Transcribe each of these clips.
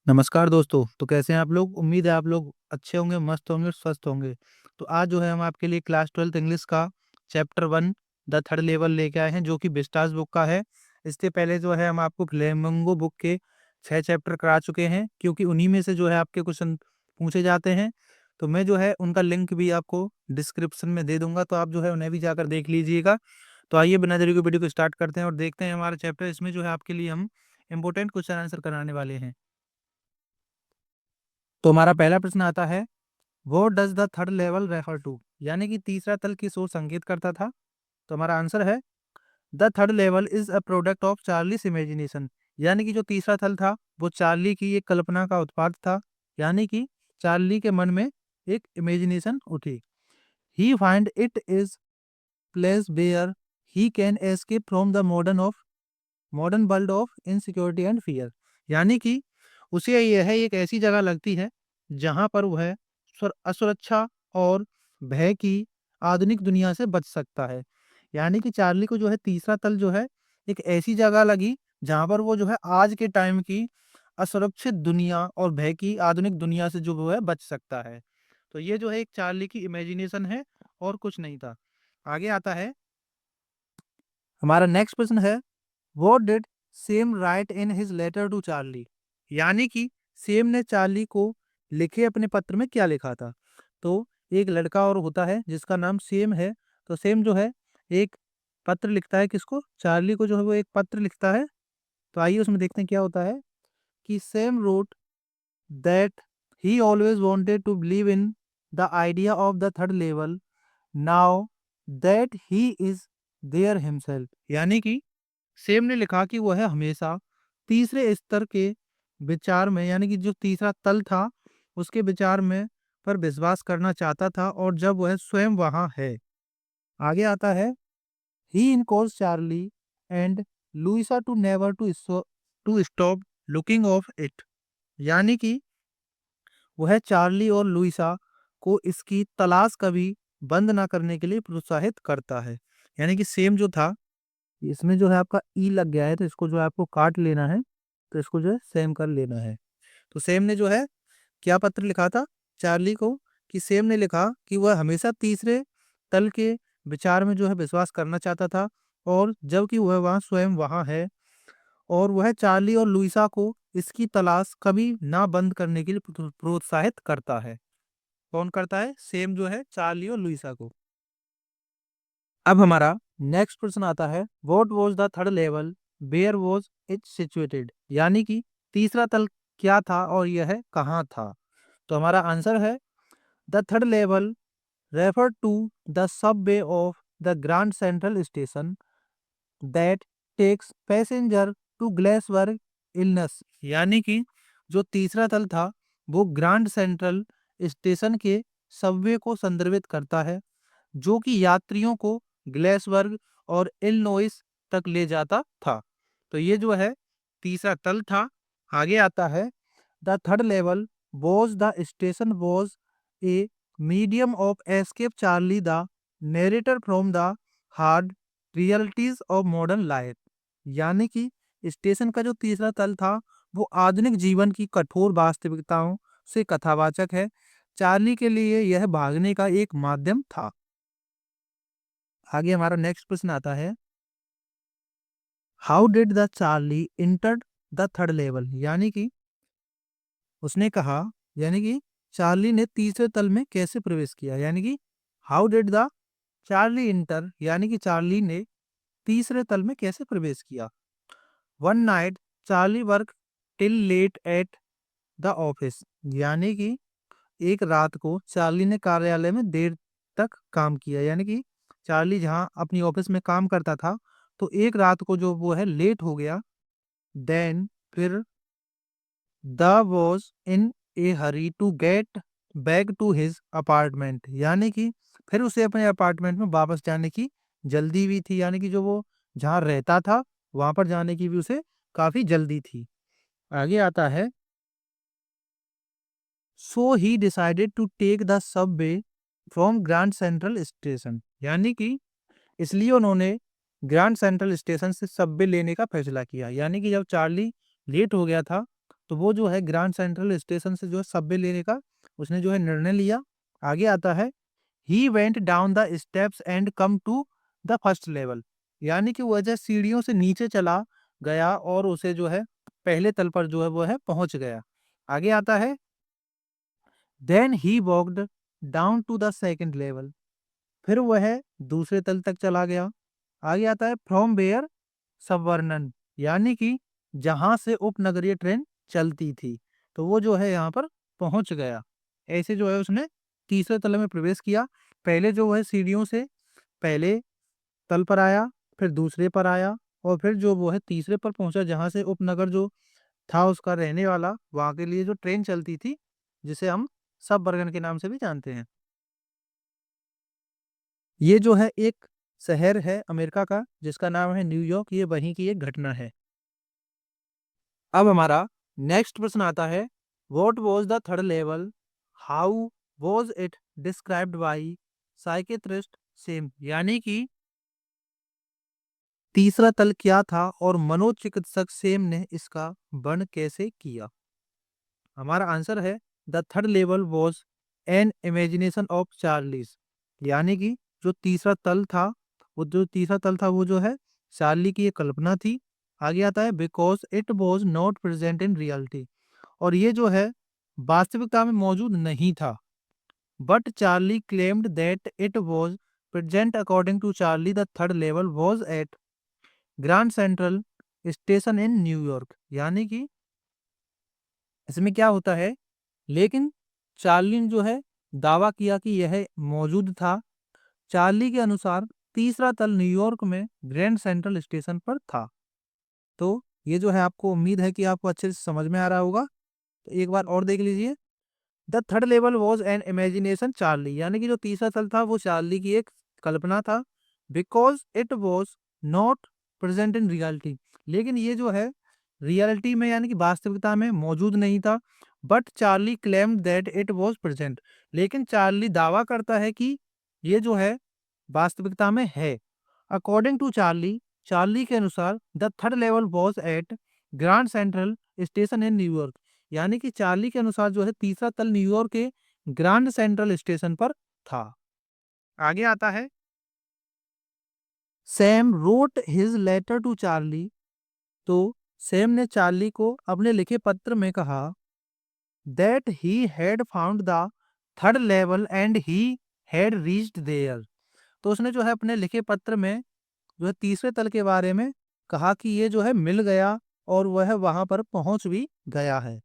नमस्कार दोस्तों। तो कैसे हैं आप लोग? उम्मीद है आप लोग अच्छे होंगे, मस्त होंगे, स्वस्थ होंगे। तो आज जो है हम आपके लिए क्लास 12th इंग्लिश का चैप्टर 1 द थर्ड लेवल लेके आए हैं, जो कि विस्टास बुक का है। इससे पहले जो है हम आपको फ्लेमिंगो बुक के 6 चैप्टर करा चुके हैं, क्योंकि उन्हीं में से जो है आपके क्वेश्चन पूछे जाते हैं। तो मैं जो है उनका लिंक भी आपको डिस्क्रिप्शन में दे दूँगा, तो आप जो है उन्हें भी जाकर देख लीजिएगा। तो आइए बिना देरी के वीडियो को स्टार्ट करते हैं और देखते हैं हमारा चैप्टर। इसमें जो है आपके लिए हम इम्पोर्टेंट क्वेश्चन आंसर कराने वाले हैं। तो हमारा पहला प्रश्न आता है, what does the third level refer to? यानी कि तीसरा तल किस ओर संकेत करता था? तो हमारा आंसर है, the third level is a product of Charlie's imagination. यानी कि जो तीसरा तल था वो चार्ली की एक कल्पना का उत्पाद था। यानी कि चार्ली के मन में एक इमेजिनेशन उठी। He find it is place where he can escape from the modern world of insecurity and fear. यानी कि उसे यह एक ऐसी जगह लगती है जहां पर वह असुरक्षा और भय की आधुनिक दुनिया से बच सकता है। यानी कि चार्ली को जो है तीसरा तल जो है एक ऐसी जगह लगी जहां पर वो जो है आज के टाइम की असुरक्षित दुनिया और भय की आधुनिक दुनिया से जो वो है बच सकता है। तो ये जो है एक चार्ली की इमेजिनेशन है और कुछ नहीं था। आगे आता है हमारा नेक्स्ट प्रश्न है, what did Sam write in his letter to Charlie? यानी कि सेम ने चार्ली को लिखे अपने पत्र में क्या लिखा था? तो एक लड़का और होता है जिसका नाम सेम है। तो सेम जो है एक पत्र लिखता है, किसको? चार्ली को जो है वो एक पत्र लिखता है। तो आइए उसमें देखते हैं क्या होता है कि Sam wrote that he always wanted to believe in the idea of the third level now that he is there himself. यानी कि सेम ने लिखा कि वह हमेशा तीसरे स्तर के विचार में, यानी कि जो तीसरा तल था उसके विचार में पर विश्वास करना चाहता था, और जब वह स्वयं वहां है। आगे आता है, he encourage Charlie and Louisa to never to stop looking of it. यानी कि वह चार्ली और लुइसा को इसकी तलाश कभी बंद ना करने के लिए प्रोत्साहित करता है। यानी कि सेम जो था, इसमें जो है आपका ई लग गया है, तो इसको जो है आपको काट लेना है। तो इसको जो है सेम कर लेना है। तो सेम ने जो है क्या पत्र लिखा था चार्ली को? कि सेम ने लिखा कि वह हमेशा तीसरे तल के विचार में जो है विश्वास करना चाहता था, और जबकि वह वहाँ स्वयं वहाँ है, और वह चार्ली और लुइसा को इसकी तलाश कभी ना बंद करने के लिए प्रोत्साहित करता है। कौन करता है? सेम जो है चार्ली और लुइसा को। अब हमारा नेक्स्ट प्रश्न आता है, what was the third level where was it situated? यानी कि तीसरा तल क्या था और यह कहाँ था? तो हमारा आंसर है, the third level refer to the subway of the Grand Central station that takes passenger to Galesburg Illinois. यानी कि जो तीसरा तल था वो ग्रैंड सेंट्रल स्टेशन के सबवे को संदर्भित करता है, जो कि यात्रियों को ग्लेसबर्ग और इलिनोइस तक ले जाता था। तो ये जो है तीसरा तल था। आगे आता है, the third level was the station was a medium of escape Charlie the narrator from the hard realities of modern life. यानी कि स्टेशन का जो तीसरा तल था वो आधुनिक जीवन की कठोर वास्तविकताओं से कथावाचक है। चार्ली के लिए यह भागने का एक माध्यम था। आगे हमारा नेक्स्ट प्रश्न आता है, how did the Charlie enter the third level? यानी कि उसने कहा, यानी कि चार्ली ने तीसरे तल में कैसे प्रवेश किया? यानी कि how did the Charlie inter, यानी कि चार्ली ने तीसरे तल में कैसे प्रवेश किया? One night Charlie work till late at the office. यानी कि एक रात को चार्ली ने कार्यालय में देर तक काम किया। यानी कि चार्ली जहां अपनी ऑफिस में काम करता था, तो एक रात को जो वो है लेट हो गया। देन फिर the was in a hurry to get back to his apartment. यानी कि फिर उसे अपने अपार्टमेंट में वापस जाने की जल्दी भी थी। यानी कि जो वो जहाँ रहता था वहां पर जाने की भी उसे काफी जल्दी थी। आगे आता है, so he decided to take the subway from Grand Central station. यानी कि इसलिए उन्होंने ग्रैंड सेंट्रल स्टेशन से सबवे लेने का फैसला किया। यानी कि जब चार्ली लेट हो गया था तो वो जो है ग्रैंड सेंट्रल स्टेशन से जो है सबवे लेने का उसने जो है निर्णय लिया। आगे आता है he went down the steps and come to the first level, यानी कि वह जो सीढ़ियों से नीचे चला गया और उसे जो है पहले तल पर जो है वो है पहुंच गया। आगे आता है then he walked down to the second level, फिर वह दूसरे तल तक चला गया। आगे आता है फ्रॉम वेयर सबवर्णन, यानी कि जहां से उपनगरीय ट्रेन चलती थी, तो वो जो है यहाँ पर पहुंच गया। ऐसे जो है उसने तीसरे तल में प्रवेश किया। पहले जो है सीढ़ियों से पहले तल पर आया, फिर दूसरे पर आया और फिर जो वो है तीसरे पर पहुंचा जहां से उपनगर जो था उसका रहने वाला वहां के लिए जो ट्रेन चलती थी, जिसे हम सब बर्गन के नाम से भी जानते हैं। ये जो है एक शहर है अमेरिका का जिसका नाम है न्यूयॉर्क, ये वहीं की एक घटना है। अब हमारा नेक्स्ट प्रश्न आता है what was the third level, how was it described bye psychiatrist same, यानी कि तीसरा तल क्या था और मनोचिकित्सक सेम ने इसका वर्णन कैसे किया। हमारा आंसर है the third level was an imagination of Charlie's, यानी कि जो तीसरा तल था वो जो है चार्ली की एक कल्पना थी। आगे आता है because it was not present in reality, और ये जो है वास्तविकता में मौजूद नहीं था। But Charlie claimed that it was present. According to Charlie the third level was at grand Central station in New York, यानी कि इसमें क्या होता है, लेकिन चार्ली ने जो है दावा किया कि यह मौजूद था। चार्ली के अनुसार तीसरा तल न्यूयॉर्क में ग्रैंड सेंट्रल स्टेशन पर था। तो ये जो है आपको उम्मीद है कि आपको अच्छे से समझ में आ रहा होगा। तो एक बार और देख लीजिए the third level was an imagination Charlie, यानी कि जो तीसरा तल था वो चार्ली की एक कल्पना था। Because it was not present in reality, लेकिन ये जो है रियलिटी में यानी कि वास्तविकता में मौजूद नहीं था। But Charlie claim that it was present, लेकिन चार्ली दावा करता है कि ये जो है वास्तविकता में है। अकॉर्डिंग टू चार्ली, चार्ली के अनुसार the third level was at grand Central station in New York, यानी कि चार्ली के अनुसार जो है तीसरा तल न्यूयॉर्क के ग्रैंड सेंट्रल स्टेशन पर था। आगे आता है Sam wrote his letter to Charlie, तो सैम ने चार्ली को अपने लिखे पत्र में कहा that he had found the third level and he had reached there. तो उसने जो है अपने लिखे पत्र में जो है तीसरे तल के बारे में कहा कि ये जो है मिल गया और वह वहां पर पहुंच भी गया है।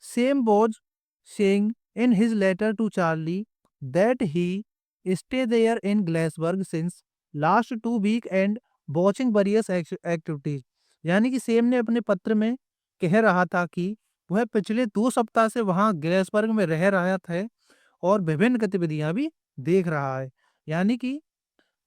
Same was saying in his letter to Charlie that he stay there in Glassberg since last 2 week and watching various activities, यानी कि सेम ने अपने पत्र में कह रहा था कि वह पिछले 2 सप्ताह से वहां ग्लेसबर्ग में रह रहा था और विभिन्न गतिविधियां भी देख रहा है। यानी कि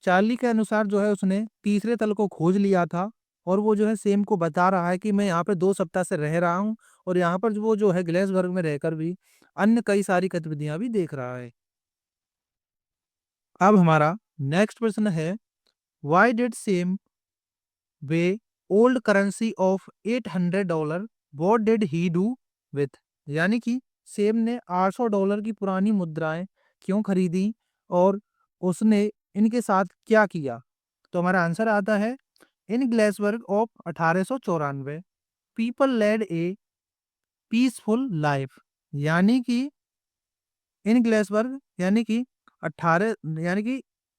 चार्ली के अनुसार जो है उसने तीसरे तल को खोज लिया था और वो जो है सेम को बता रहा है कि मैं यहाँ पे 2 सप्ताह से रह रहा हूँ और यहाँ पर वो जो है ग्लेसबर्ग में रहकर भी अन्य कई सारी गतिविधियां भी देख रहा है। अब हमारा नेक्स्ट प्रश्न है why did same way old currency of $800, what did he do with, यानी कि सेम ने $800 की पुरानी मुद्राएं क्यों खरीदी और उसने इनके साथ क्या किया। तो हमारा आंसर आता है in Galesburg of 1894 people led a peaceful life, यानी कि इन ग्लेसबर्ग यानी कि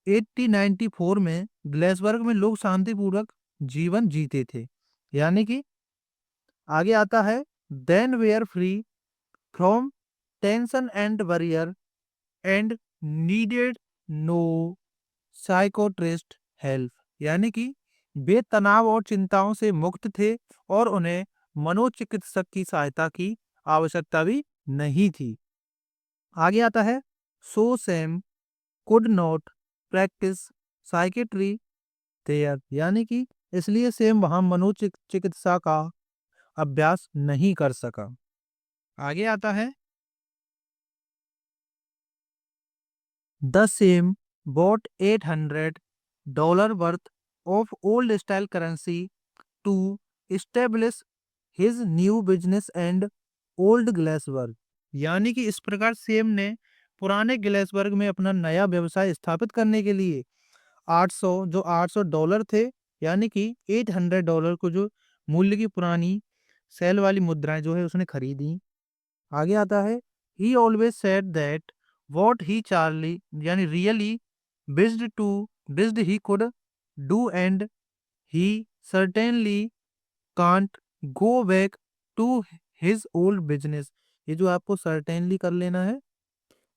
1894 में ग्लेसबर्ग में लोग शांतिपूर्वक जीवन जीते थे। यानी कि आगे आता है then they are free from tension and worries and needed no psychiatrist help, यानी कि वे तनाव और चिंताओं से मुक्त थे और उन्हें मनोचिकित्सक की सहायता की आवश्यकता भी नहीं थी। आगे आता है so Sam could not practice psychiatry there, यानी कि इसलिए सेम वहां मनोचिकित्सा का अभ्यास नहीं कर सका। आगे आता है the Sam bought $800 worth of old style currency to establish his new business and old Galesburg. यानी कि इस प्रकार सेम ने पुराने ग्लेसबर्ग में अपना नया व्यवसाय स्थापित करने के लिए 800 डॉलर थे, यानी कि $800 को जो मूल्य की पुरानी सेल वाली मुद्राएं जो है उसने खरीदी। आगे आता है, he always said that what he Charlie यानी रियली बिज्ड he could do and he certainly can't go back to his old business. ये जो आपको सर्टेनली कर लेना है,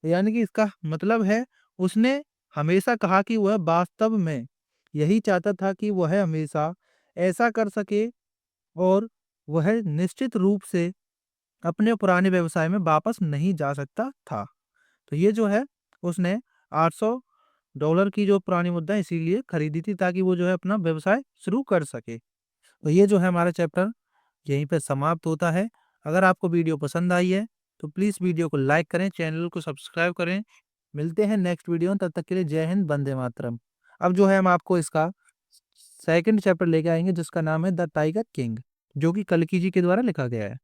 यानी कि इसका मतलब है उसने हमेशा कहा कि वह वास्तव में यही चाहता था कि वह हमेशा ऐसा कर सके और वह निश्चित रूप से अपने पुराने व्यवसाय में वापस नहीं जा सकता था। तो ये जो है उसने $800 की जो पुरानी मुद्रा इसीलिए खरीदी थी ताकि वो जो है अपना व्यवसाय शुरू कर सके। तो ये जो है हमारा चैप्टर यहीं पे समाप्त होता है। अगर आपको वीडियो पसंद आई है तो प्लीज़ वीडियो को लाइक करें, चैनल को सब्सक्राइब करें। मिलते हैं नेक्स्ट वीडियो में, तब तक के लिए जय हिंद, वंदे मातरम। अब जो है हम आपको इसका सेकंड चैप्टर लेके आएंगे जिसका नाम है द टाइगर किंग, जो कि कल्कि जी के द्वारा लिखा गया है।